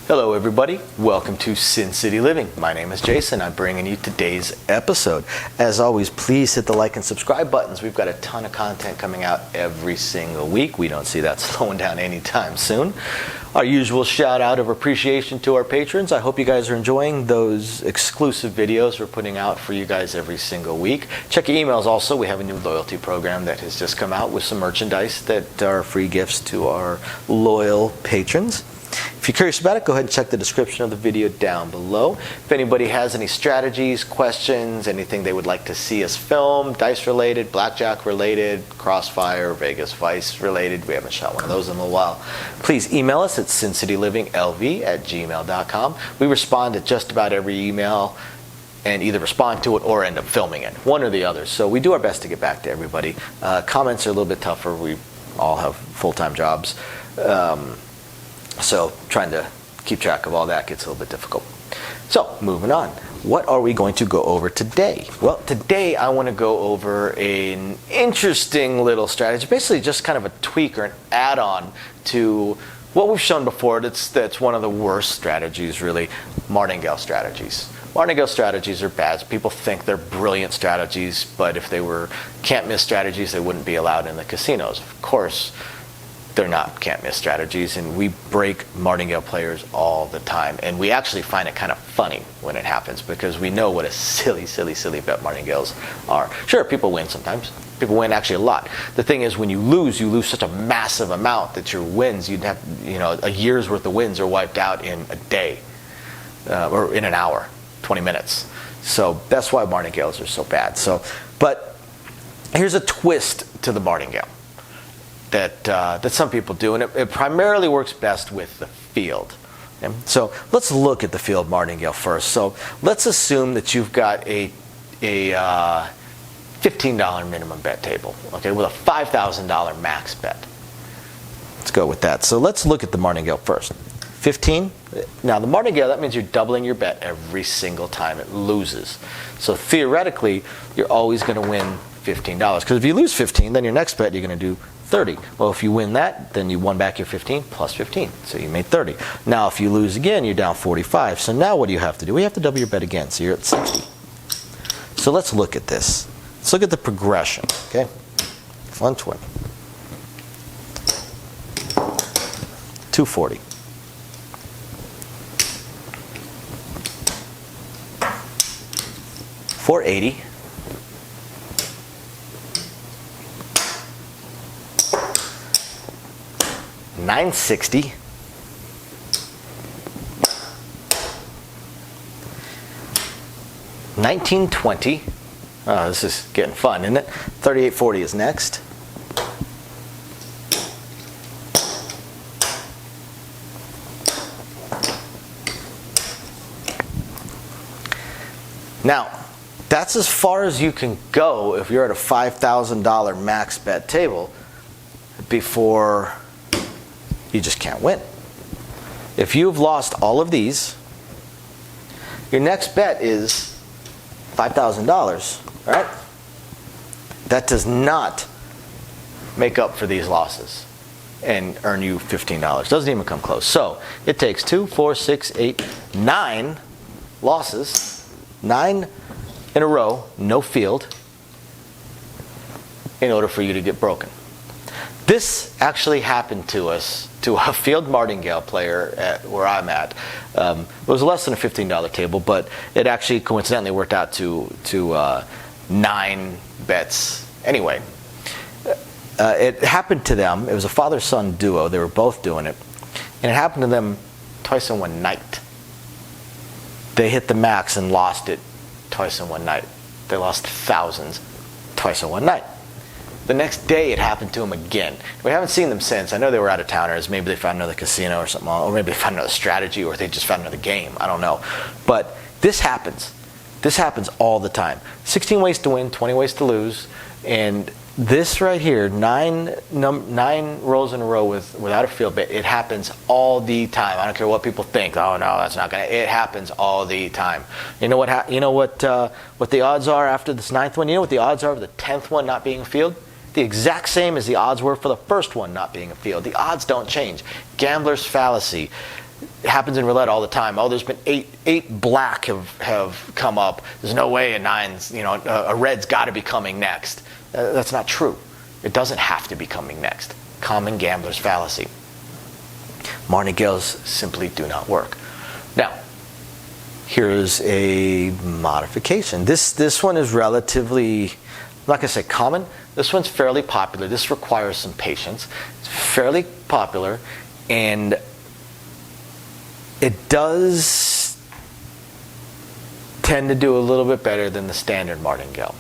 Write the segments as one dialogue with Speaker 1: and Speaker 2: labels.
Speaker 1: Hello everybody, welcome to Sin City Living. My name is Jason. I'm bringing you today's episode. As always, please hit the like and subscribe buttons. We've got a ton of content coming out every single week. We don't see that slowing down anytime soon. Our usual shout out of appreciation to our patrons. I hope you guys are enjoying those exclusive videos we're putting out for you guys every single week. Check your emails also. We have a new loyalty program that has just come out with some merchandise that are free gifts to our loyal patrons. If you're curious about it, go ahead and check the description of the video down below. If anybody has any strategies, questions, anything they would like to see us film, dice related, blackjack related, crossfire, Vegas Vice related, we haven't shot one of those in a while, please email us at sincityliving.lv@gmail.com. We respond to just about every email and either respond to it or end up filming it, one or the other. So we do our best to get back to everybody. Comments are a little bit tougher. We all have full-time jobs. So trying to keep track of all that gets a little bit difficult. So moving on, what are we going to go over today? Well, today I want to go over an interesting little strategy, basically just kind of a tweak or an add-on to what we've shown before. That's one of the worst strategies, really, Martingale strategies. Martingale strategies are bad. People think they're brilliant strategies, but if they were can't-miss strategies, they wouldn't be allowed in the casinos. Of course, they're not can't-miss strategies, and we break Martingale players all the time. And we actually find it kind of funny when it happens because we know what a silly, silly, silly bet Martingales are. Sure, people win sometimes. People win actually a lot. The thing is, when you lose such a massive amount that your wins, you'd have, a year's worth of wins are wiped out in a day or in an hour, 20 minutes. So that's why Martingales are so bad. But here's a twist to the Martingale that some people do, and it primarily works best with the field. Okay? So let's look at the field Martingale first. So let's assume that you've got a $15 minimum bet table, okay, with a $5,000 max bet. Let's go with that. So let's look at the Martingale first. 15. Now the Martingale, that means you're doubling your bet every single time it loses. So theoretically, you're always going to win $15. Because if you lose 15, then your next bet you're going to do 30. Well, if you win that, then you won back your 15 plus 15. So you made 30. Now, if you lose again, you're down 45. So now what do you have to do? We have to double your bet again. So you're at 60. So let's look at this. Let's look at the progression. Okay? 120. 240. 480. 960, 1920. Oh, this is getting fun, isn't it? 3840 is next. Now, that's as far as you can go if you're at a $5,000 max bet table before you just can't win. If you've lost all of these, your next bet is $5,000, right? That does not make up for these losses and earn you $15. Doesn't even come close. So it takes 2, 4, 6, 8, 9 losses, 9 in a row, no field, in order for you to get broken. This actually happened to us, to a field Martingale player at where I'm at. It was less than a $15 table, but it actually coincidentally worked out to 9 bets. Anyway, it happened to them. It was a father-son duo. They were both doing it. And it happened to them twice in one night. They hit the max and lost it twice in one night. They lost thousands twice in one night. The next day it happened to them again. We haven't seen them since. I know they were out of towners. Maybe they found another casino or something, or maybe they found another strategy, or they just found another game. I don't know. But this happens. This happens all the time. 16 ways to win, 20 ways to lose. And this right here, 9 rolls in a row without a field bet, it happens all the time. I don't care what people think. Oh no, that's not gonna. It happens all the time. You know what? What the odds are after this 9th one? You know what the odds are of the 10th one not being a field? The exact same as the odds were for the first one not being a field. The odds don't change. Gambler's fallacy. It happens in roulette all the time. Oh, there's been eight black have come up. There's no way a nine's, a red's got to be coming next. That's not true. It doesn't have to be coming next. Common gambler's fallacy. Martingales simply do not work. Now, here's a modification. This one is relatively, I'm not going to say common. This one's fairly popular. This requires some patience. It's fairly popular, and it does tend to do a little bit better than the standard martingale.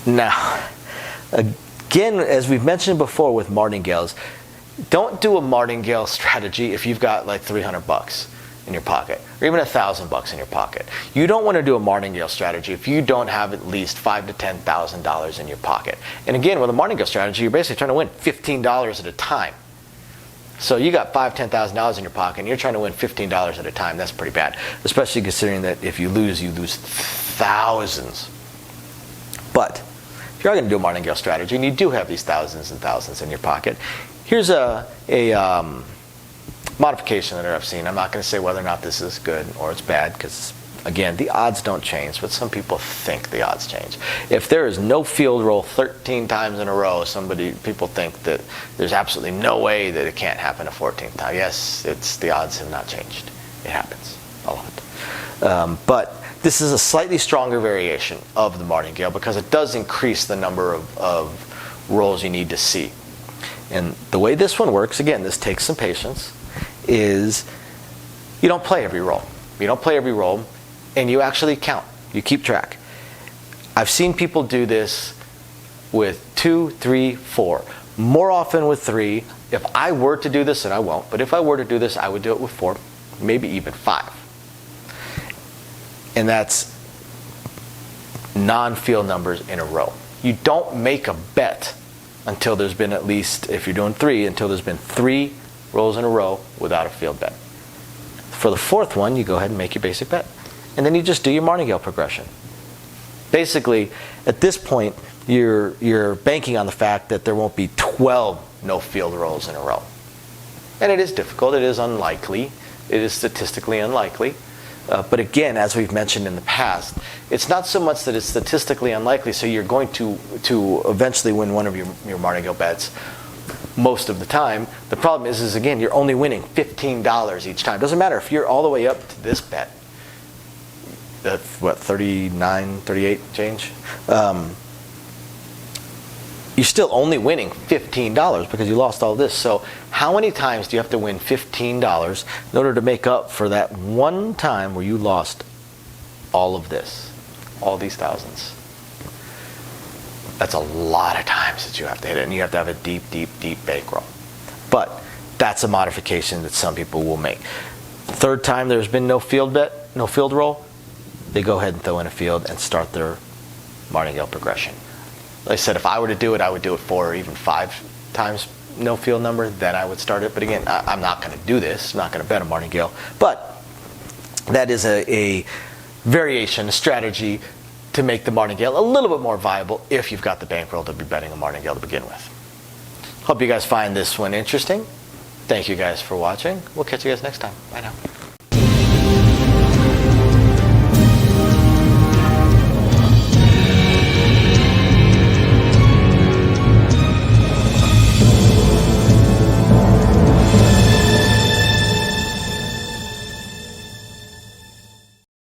Speaker 1: Now, again, as we've mentioned before with martingales, don't do a martingale strategy if you've got like $300 in your pocket, or even $1,000 in your pocket. You don't want to do a martingale strategy if you don't have at least $5,000 to $10,000 in your pocket. And again, with a martingale strategy, you're basically trying to win $15 at a time. So you got $5,000, $10,000 in your pocket, and you're trying to win $15 at a time. That's pretty bad, especially considering that if you lose thousands. But if you're going to do a martingale strategy, and you do have these thousands and thousands in your pocket, here's a modification that I've seen. I'm not going to say whether or not this is good or it's bad, because again, the odds don't change, but some people think the odds change. If there is no field roll 13 times in a row, people think that there's absolutely no way that it can't happen a 14th time. Yes, the odds have not changed. It happens a lot. But this is a slightly stronger variation of the martingale because it does increase the number of rolls you need to see. And the way this one works, again, this takes some patience, is you don't play every roll. You don't play every roll, and you actually count. You keep track. I've seen people do this with 2, 3, 4. More often with 3. If I were to do this, and I won't, but if I were to do this, I would do it with 4, maybe even 5. And that's non-field numbers in a row. You don't make a bet until there's been at least, if you're doing 3, until there's been 3 rolls in a row without a field bet. For the 4th one, you go ahead and make your basic bet. And then you just do your martingale progression. Basically, at this point, you're banking on the fact that there won't be 12 no field rolls in a row. And it is difficult, it is unlikely, it is statistically unlikely. But again, as we've mentioned in the past, it's not so much that it's statistically unlikely, so you're going to eventually win one of your martingale bets most of the time. The problem is again, you're only winning $15 each time. Doesn't matter if you're all the way up to this bet, 39, 38 change. You're still only winning $15 because you lost all this. So how many times do you have to win $15 in order to make up for that one time where you lost all of this, all these thousands? That's a lot of times that you have to hit it, and you have to have a deep, deep, deep bankroll. But that's a modification that some people will make. Third time there's been no field bet, no field roll, they go ahead and throw in a field and start their martingale progression. Like I said, if I were to do it, I would do it 4 or even 5 times no field number, then I would start it. But again, I'm not going to do this. I'm not going to bet a martingale. But that is a variation, a strategy to make the martingale a little bit more viable if you've got the bankroll to be betting a martingale to begin with. Hope you guys find this one interesting. Thank you guys for watching. We'll catch you guys next time. Bye now.